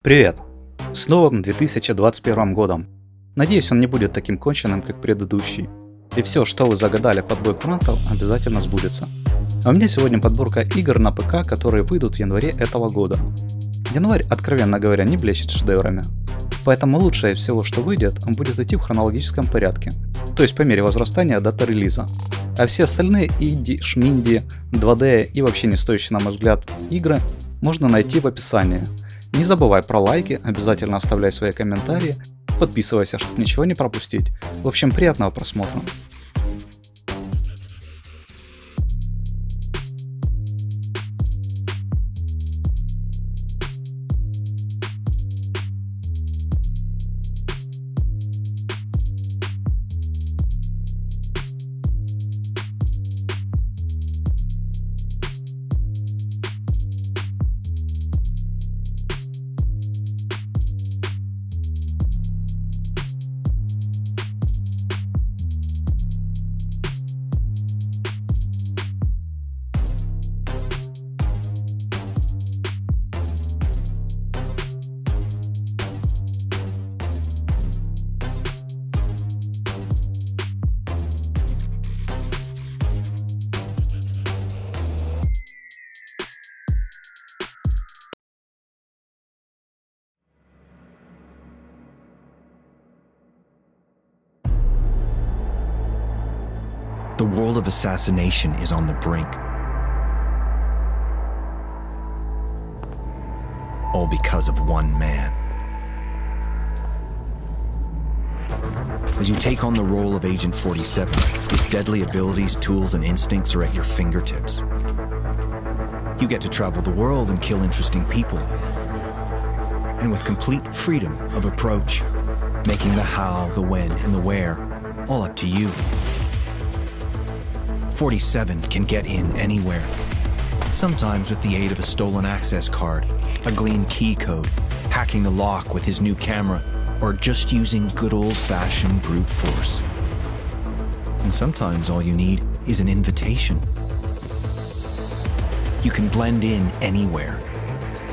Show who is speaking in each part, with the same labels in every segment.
Speaker 1: Привет! С новым 2021 годом! Надеюсь, он не будет таким конченным, как предыдущий. И все, что вы загадали под бой курантов, обязательно сбудется. А у меня сегодня подборка игр на ПК, которые выйдут в январе этого года. Январь, откровенно говоря, не блещет шедеврами. Поэтому лучшее из всего, что выйдет, будет идти в хронологическом порядке, то есть по мере возрастания даты релиза. А все остальные инди, шминди, 2D и вообще не стоящие, на мой взгляд, игры можно найти в описании. Не забывай про лайки, обязательно оставляй свои комментарии, подписывайся, чтобы ничего не пропустить. В общем, приятного просмотра.
Speaker 2: The world of assassination is on the brink. All because of one man. As you take on the role of Agent 47, his deadly abilities, tools, and instincts are at your fingertips. You get to travel the world and kill interesting people. And with complete freedom of approach, making the how, the when, and the where all up to you. 47 can get in anywhere, sometimes with the aid of a stolen access card, a gleaned key code, hacking the lock with his new camera, or just using good old-fashioned brute force. And sometimes all you need is an invitation. You can blend in anywhere.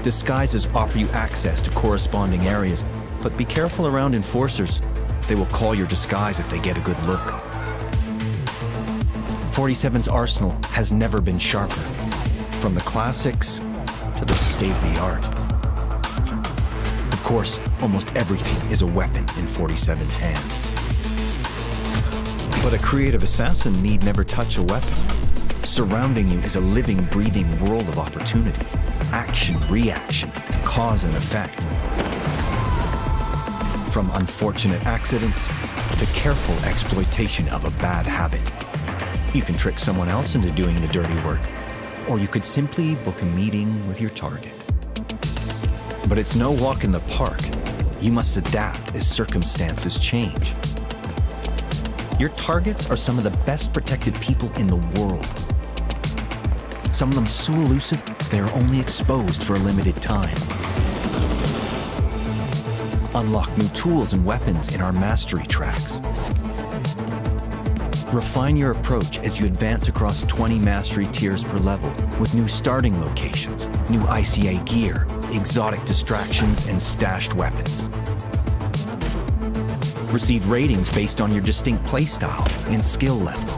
Speaker 2: Disguises offer you access to corresponding areas, but be careful around enforcers. They will call your disguise if they get a good look. 47's arsenal has never been sharper, from the classics to the state-of-the-art. Of course, almost everything is a weapon in 47's hands. But a creative assassin need never touch a weapon. Surrounding you is a living, breathing world of opportunity. Action, reaction, cause and effect. From unfortunate accidents to careful exploitation of a bad habit. You can trick someone else into doing the dirty work, or you could simply book a meeting with your target. But it's no walk in the park. You must adapt as circumstances change. Your targets are some of the best protected people in the world. Some of them so elusive, they are only exposed for a limited time. Unlock new tools and weapons in our mastery tracks. Refine your approach as you advance across 20 mastery tiers per level with new starting locations, new ICA gear, exotic distractions, and stashed weapons. Receive ratings based on your distinct playstyle and skill level.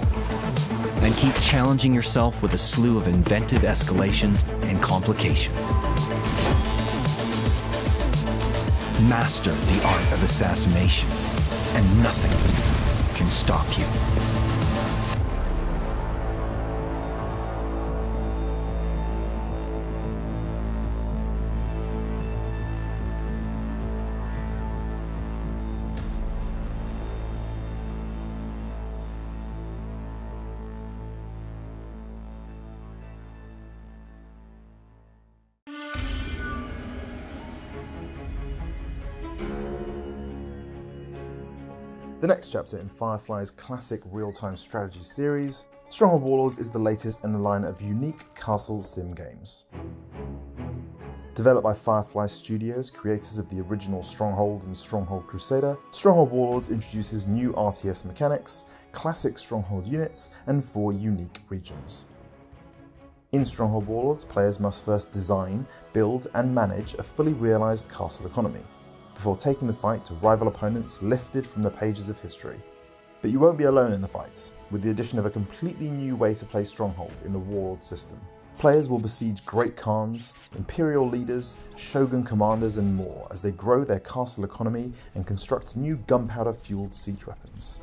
Speaker 2: And keep challenging yourself with a slew of inventive escalations and complications. Master the art of assassination, and nothing can stop you.
Speaker 3: The next chapter in Firefly's classic real-time strategy series, Stronghold Warlords is the latest in a line of unique castle sim games. Developed by Firefly Studios, creators of the original Stronghold and Stronghold Crusader, Stronghold Warlords introduces new RTS mechanics, classic Stronghold units, and 4 unique regions. In Stronghold Warlords, players must first design, build and manage a fully realised castle economy, before taking the fight to rival opponents lifted from the pages of history. But you won't be alone in the fights, with the addition of a completely new way to play Stronghold in the Warlord system. Players will besiege Great Khans, Imperial leaders, Shogun commanders and more as they grow their castle economy and construct new gunpowder-fueled siege weapons.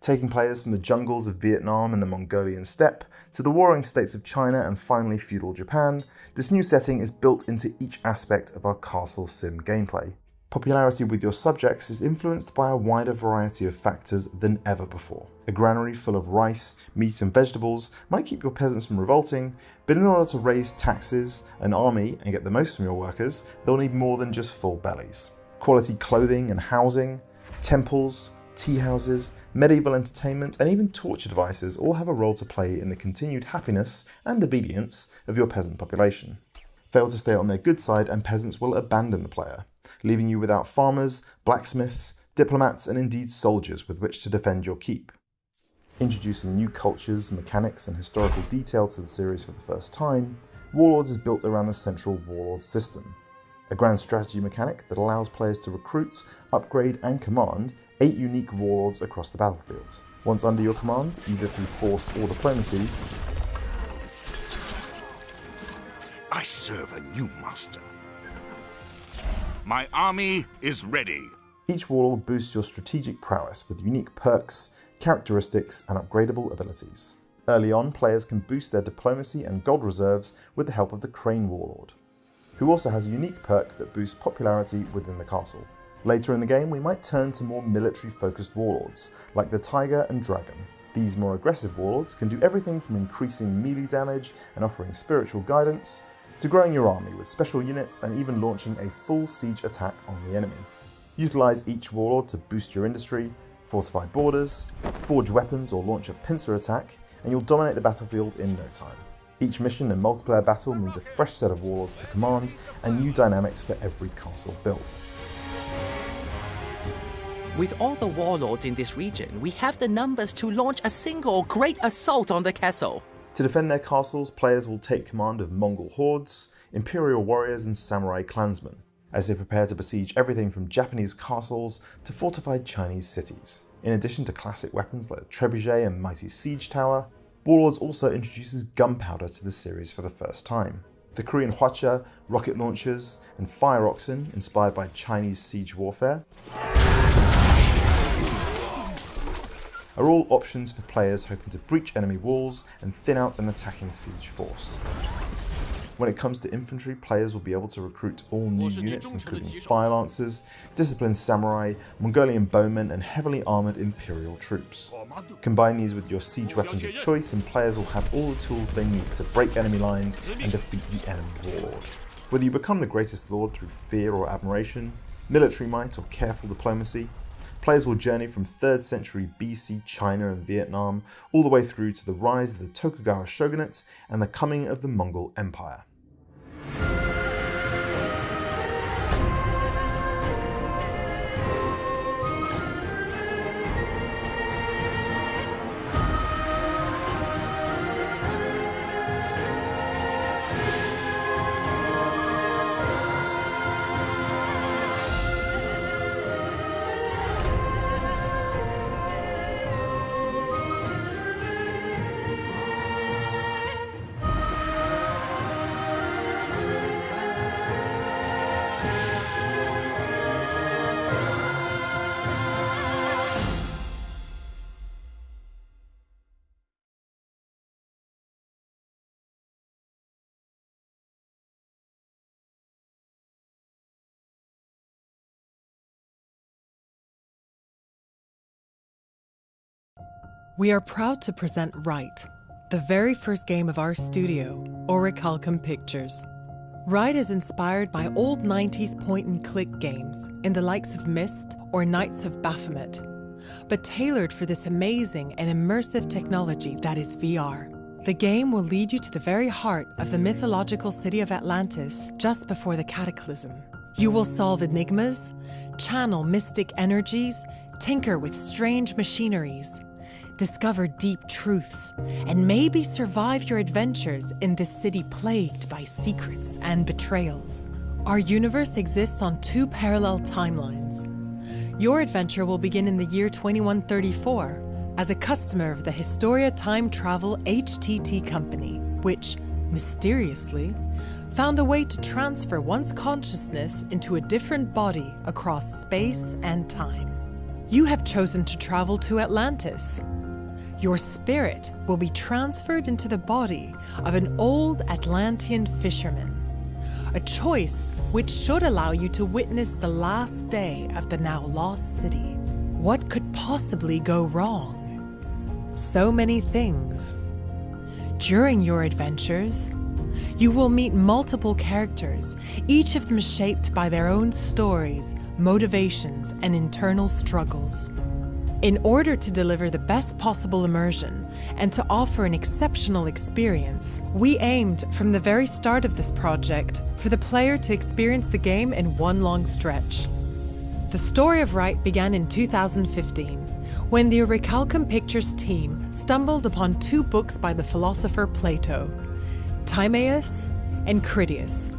Speaker 3: Taking players from the jungles of Vietnam and the Mongolian steppe to the warring states of China and finally feudal Japan, this new setting is built into each aspect of our castle sim gameplay. Popularity with your subjects is influenced by a wider variety of factors than ever before. A granary full of rice, meat and vegetables might keep your peasants from revolting, but in order to raise taxes, an army, and get the most from your workers, they'll need more than just full bellies. Quality clothing and housing, temples, tea houses, medieval entertainment, and even torture devices all have a role to play in the continued happiness and obedience of your peasant population. Fail to stay on their good side and peasants will abandon the player, leaving you without farmers, blacksmiths, diplomats, and indeed soldiers with which to defend your keep. Introducing new cultures, mechanics, and historical detail to the series for the first time, Warlords is built around the central Warlord system, a grand strategy mechanic that allows players to recruit, upgrade, and command 8 unique warlords across the battlefield. Once under your command, either through force or diplomacy,
Speaker 4: I serve a new master. My army is ready.
Speaker 3: Each warlord boosts your strategic prowess with unique perks, characteristics, and upgradable abilities. Early on, players can boost their diplomacy and gold reserves with the help of the Crane Warlord, who also has a unique perk that boosts popularity within the castle. Later in the game, we might turn to more military-focused warlords, like the Tiger and Dragon. These more aggressive warlords can do everything from increasing melee damage and offering spiritual guidance, to growing your army with special units and even launching a full siege attack on the enemy. Utilize each warlord to boost your industry, fortify borders, forge weapons or launch a pincer attack, and you'll dominate the battlefield in no time. Each mission and multiplayer battle means a fresh set of warlords to command and new dynamics for every castle built.
Speaker 5: With all the warlords in this region, we have the numbers to launch a single great assault on the castle.
Speaker 3: To defend their castles, players will take command of Mongol hordes, Imperial warriors and samurai clansmen, as they prepare to besiege everything from Japanese castles to fortified Chinese cities. In addition to classic weapons like the trebuchet and mighty siege tower, Warlords also introduces gunpowder to the series for the first time. The Korean hwacha, rocket launchers, and fire oxen, inspired by Chinese siege warfare, are all options for players hoping to breach enemy walls and thin out an attacking siege force. When it comes to infantry, players will be able to recruit all new units including fire lancers, disciplined samurai, Mongolian bowmen, and heavily armoured imperial troops. Combine these with your siege weapons of choice and players will have all the tools they need to break enemy lines and defeat the enemy warlord. Whether you become the greatest lord through fear or admiration, military might or careful diplomacy, players will journey from 3rd century BC China and Vietnam all the way through to the rise of the Tokugawa shogunate and the coming of the Mongol Empire.
Speaker 6: We are proud to present Ryte, the very first game of our studio, Orichalcum Pictures. Ryte is inspired by old 90s point-and-click games in the likes of Myst or Knights of Baphomet, but tailored for this amazing and immersive technology that is VR. The game will lead you to the very heart of the mythological city of Atlantis just before the cataclysm. You will solve enigmas, channel mystic energies, tinker with strange machineries, discover deep truths, and maybe survive your adventures in this city plagued by secrets and betrayals. Our universe exists on 2 parallel timelines. Your adventure will begin in the year 2134 as a customer of the Historia Time Travel HTT company, which, mysteriously, found a way to transfer one's consciousness into a different body across space and time. You have chosen to travel to Atlantis. Your spirit will be transferred into the body of an old Atlantean fisherman, a choice which should allow you to witness the last day of the now lost city. What could possibly go wrong? So many things. During your adventures, you will meet multiple characters, each of them shaped by their own stories, motivations, and internal struggles. In order to deliver the best possible immersion and to offer an exceptional experience, we aimed from the very start of this project for the player to experience the game in one long stretch. The story of Ryte began in 2015, when the Orichalcum Pictures team stumbled upon 2 books by the philosopher Plato, Timaeus and Critias.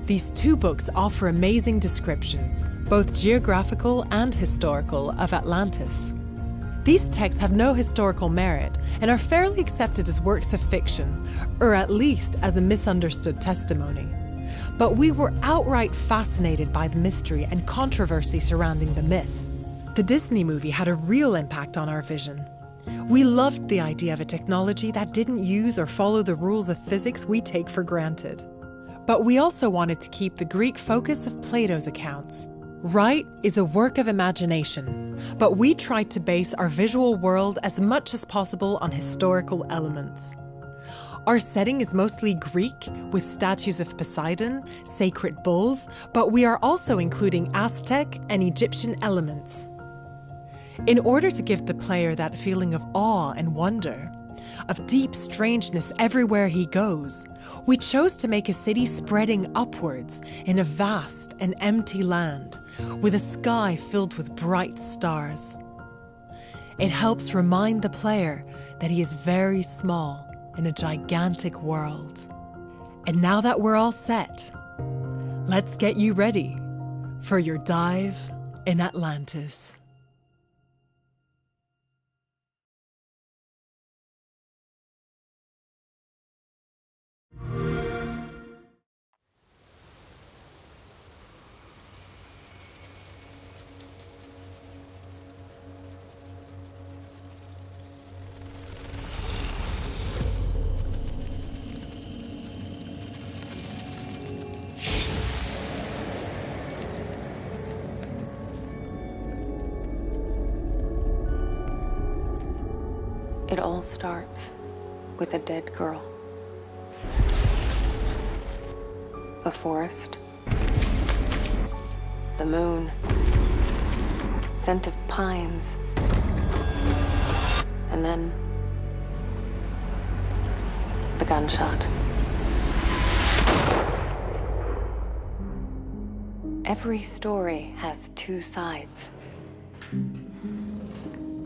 Speaker 6: These 2 books offer amazing descriptions, both geographical and historical, of Atlantis. These texts have no historical merit and are fairly accepted as works of fiction, or at least as a misunderstood testimony. But we were outright fascinated by the mystery and controversy surrounding the myth. The Disney movie had a real impact on our vision. We loved the idea of a technology that didn't use or follow the rules of physics we take for granted. But we also wanted to keep the Greek focus of Plato's accounts. Ryte is a work of imagination, but we tried to base our visual world as much as possible on historical elements. Our setting is mostly Greek, with statues of Poseidon, sacred bulls, but we are also including Aztec and Egyptian elements. In order to give the player that feeling of awe and wonder, of deep strangeness everywhere he goes, we chose to make a city spreading upwards in a vast and empty land, with a sky filled with bright stars. It helps remind the player that he is very small in a gigantic world. And now that we're all set, let's get you ready for your dive in Atlantis.
Speaker 7: It all starts with a dead girl. A forest. The moon. Scent of pines. And then the gunshot. Every story has 2 sides.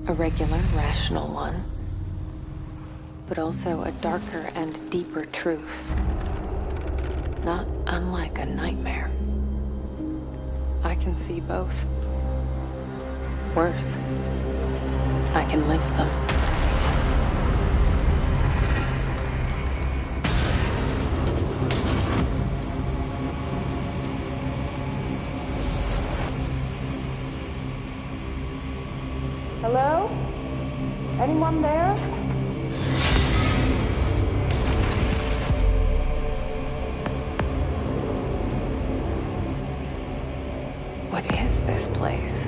Speaker 7: A regular, rational one, but also a darker and deeper truth. Not unlike a nightmare. I can see both. Worse, I can live them.
Speaker 8: Hello? Anyone there?
Speaker 7: What is this place?